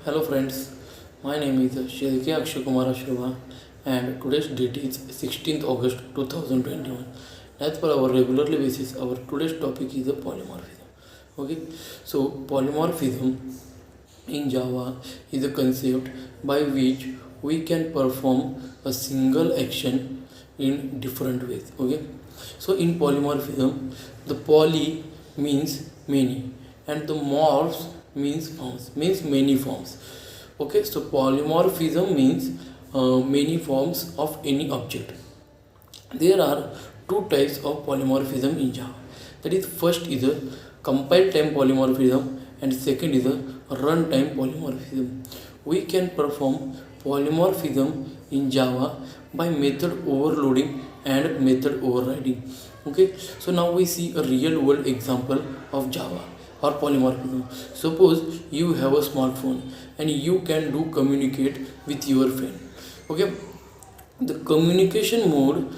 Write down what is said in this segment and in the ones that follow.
Hello friends, my name is Shilke Akshay Kumar Ashruva and today's date is 16th August 2021. As per our regularly basis, our today's topic is the polymorphism. Okay, so polymorphism in Java is a concept by which we can perform a single action in different ways. Okay, so in polymorphism, the poly means many and the morphs means many forms. Okay, so polymorphism means many forms of any object. There are two types of polymorphism in Java. That is, first is a compile time polymorphism and second is a runtime polymorphism. We can perform polymorphism in Java by method overloading and method overriding. Okay, so now we see a real world example of Java or polymorphism. Suppose you have a smartphone and you can do communicate with your friend. Okay, the communication mode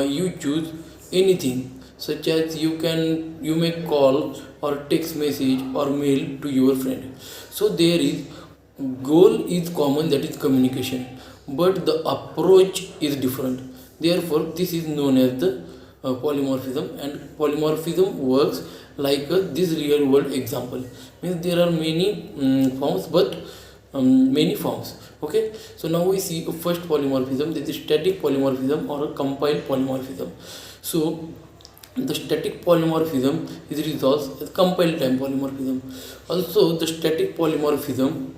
you choose anything, such as you may call or text message or mail to your friend. So there is goal is common, that is communication, but the approach is different. Therefore this is known as the polymorphism, and polymorphism works like this real world example. Means there are many forms, but many forms. Okay, so now we see a first polymorphism, that is static polymorphism or a compiled polymorphism. So the static polymorphism is resolved as compile time polymorphism. Also the static polymorphism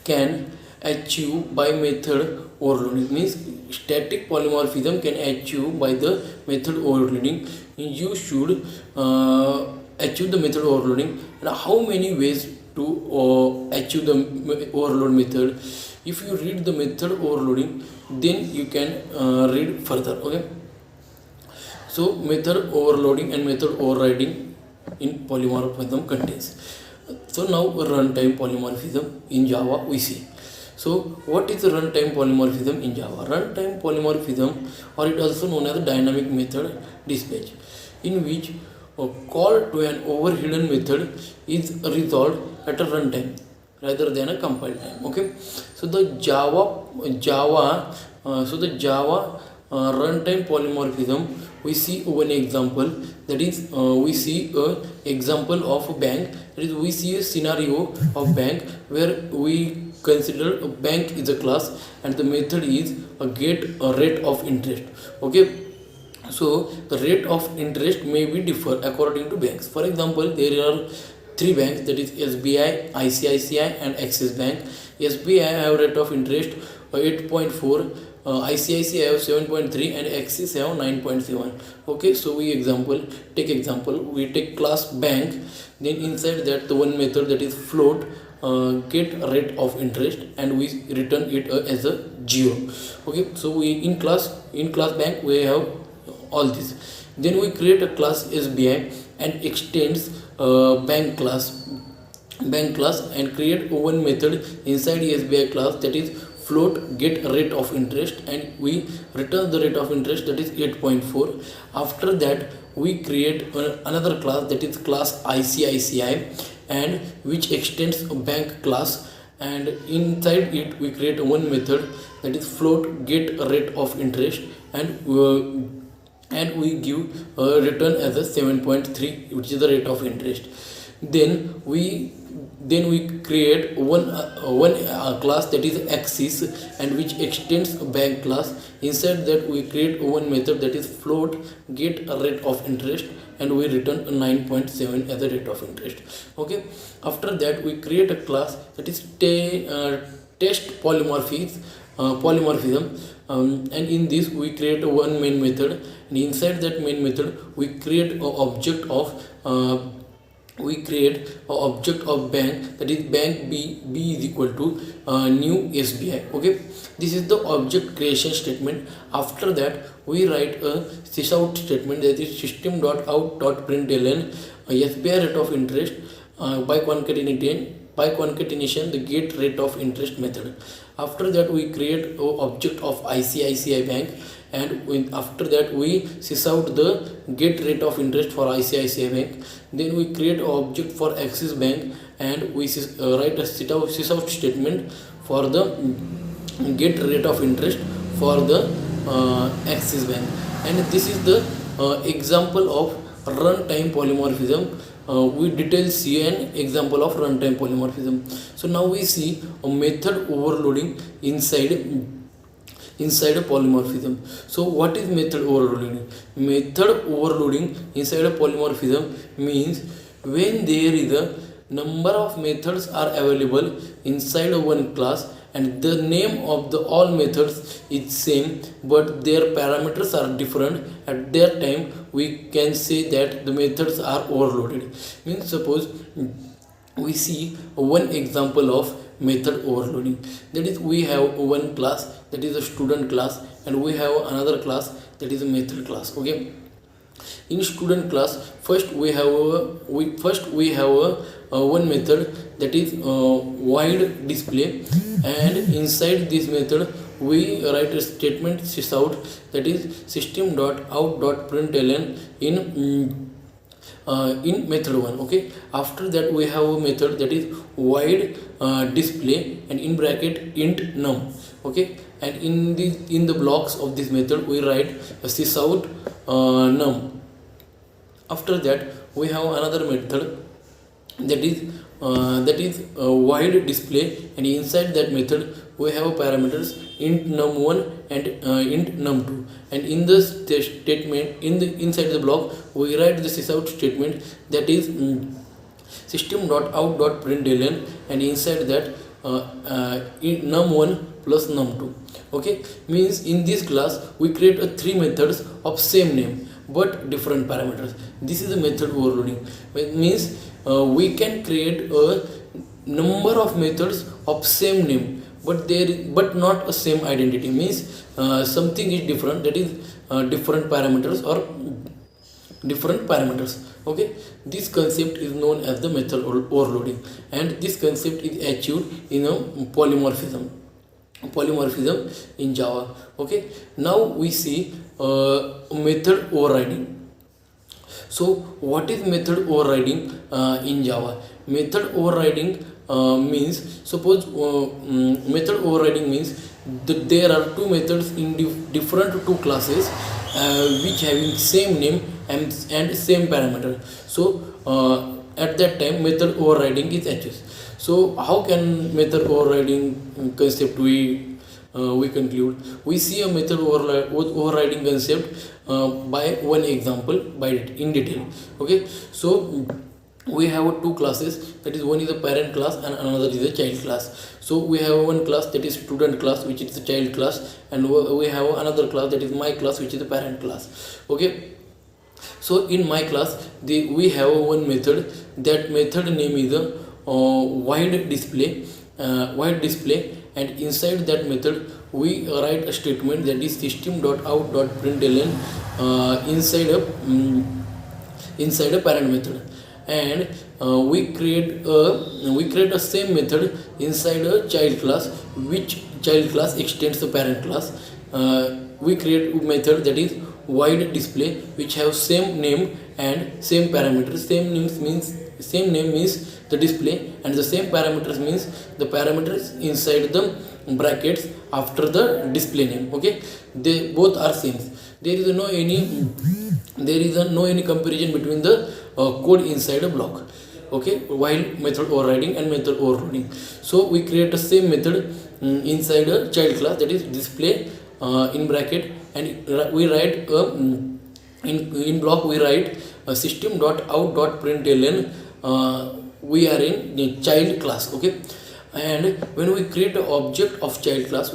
can achieve by method overloading. Means static polymorphism can achieve by the method overloading. You should achieve the method overloading. And how many ways to achieve the overload method? If you read the method overloading, then you can read further. Okay, so method overloading and method overriding in polymorphism contains. So now runtime polymorphism in Java we see. So what is runtime polymorphism in Java? Runtime polymorphism, or it also known as dynamic method dispatch, in which a call to an overridden method is resolved at a runtime rather than a compile time. Okay, so the Java runtime polymorphism, we see one example, that is we see a example of a bank. That is, we see a scenario of bank where we consider a bank is a class and the method is a get a rate of interest. Okay, so the rate of interest may be differ according to banks. For example, there are three banks, that is SBI, ICICI and Axis Bank. SBI have rate of interest 8.4, ICICI have 7.3 and Axis have 9.7. Okay, so we take class bank, then inside that the one method, that is float get rate of interest, and we return it as a 0. Okay, so we in class bank we have all this. Then we create a class SBI and extends bank class and create one method inside SBI class, that is float get rate of interest, and we return the rate of interest, that is 8.4. After that we create another class, that is class ICICI, and which extends a bank class, and inside it we create one method, that is float get rate of interest, and we give a return as a 7.3, which is the rate of interest. Then we create one class, that is Axis, and which extends a bank class. Inside that we create one method, that is float get a rate of interest, and we return a 9.7 as a rate of interest. Okay, after that we create a class, that is test polymorphism, and in this we create one main method, and inside that main method we create a object of bank, that is bank B is equal to new SBI. Okay, this is the object creation statement. After that we write a sysout statement, that is system.out.println SBI rate of interest by concatenation the get rate of interest method. After that we create a object of ICICI bank, after that we sys out the get rate of interest for ICICI Bank. Then we create an object for Axis Bank, and we write a sys out statement for the get rate of interest for the Axis Bank. And this is the example of runtime polymorphism. We detail see an example of runtime polymorphism. So now we see a method overloading inside a polymorphism. So what is method overloading? Method overloading inside a polymorphism means when there is a number of methods are available inside of one class, and the name of the all methods is same but their parameters are different. At that time we can say that the methods are overloaded. Means suppose we see one example of method overloading. That is, we have one class that is a student class, and we have another class that is a method class. Okay, in student class first we have one method that is void display, and inside this method we write a statement sys out, that is system.out.println in method 1. Okay, after that we have a method that is void display and in bracket int num. Okay, and in the blocks of this method we write a sys out num. After that we have another method that is void display, and inside that method we have parameters int num1 and int num2, and in the statement inside the block we write the sysout statement, that is system.out.println, and inside that num1 plus num2. Okay, means in this class we create three methods of same name but different parameters. This is the method overloading. It means we can create a number of methods of same name but not a same identity. Means something is different, that is different parameters or different parameters. Okay, this concept is known as the method overloading, and this concept is achieved in a polymorphism in Java. Okay, now we see method overriding. So what is method overriding in Java? Method overriding means, suppose method overriding means that there are two methods in different two classes which having same name and same parameter. So at that time method overriding is achieved. So how can method overriding concept we conclude? We see a method overriding concept by one example in detail. Okay, so we have two classes, that is one is a parent class and another is a child class. So we have one class that is student class, which is the child class, and we have another class that is my class, which is the parent class. Okay, so in my class we have one method. That method name is void display, and inside that method we write a statement that is system.out.println inside a parent method, and we create a same method inside a child class, which child class extends the parent class. We create a method that is void display, which have same name and same parameters. Same name means the display, and the same parameters means the parameters inside the brackets after the display name. Okay, they both are same. There is no any comparison between the code inside a block. Okay, while method overriding and method overloading. So we create the same method inside a child class, that is display in bracket, and we write in block we write system.out.println. We are in the child class. Okay, and when we create an object of child class,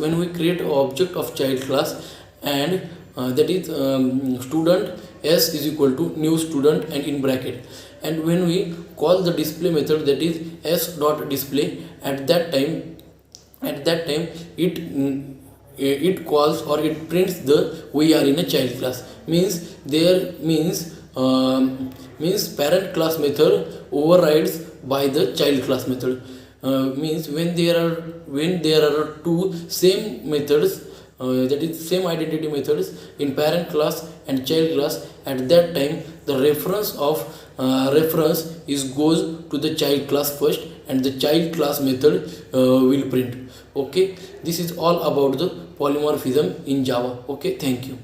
and that is student s is equal to new student and in bracket, and when we call the display method, that is s dot display, at that time it calls or it prints the we are in a child class. Means parent class method overrides by the child class method. Means when there are two same methods that is same identity methods in parent class and child class. At that time the reference is goes to the child class first, and the child class method will print. Okay, this is all about the polymorphism in Java. Okay, thank you.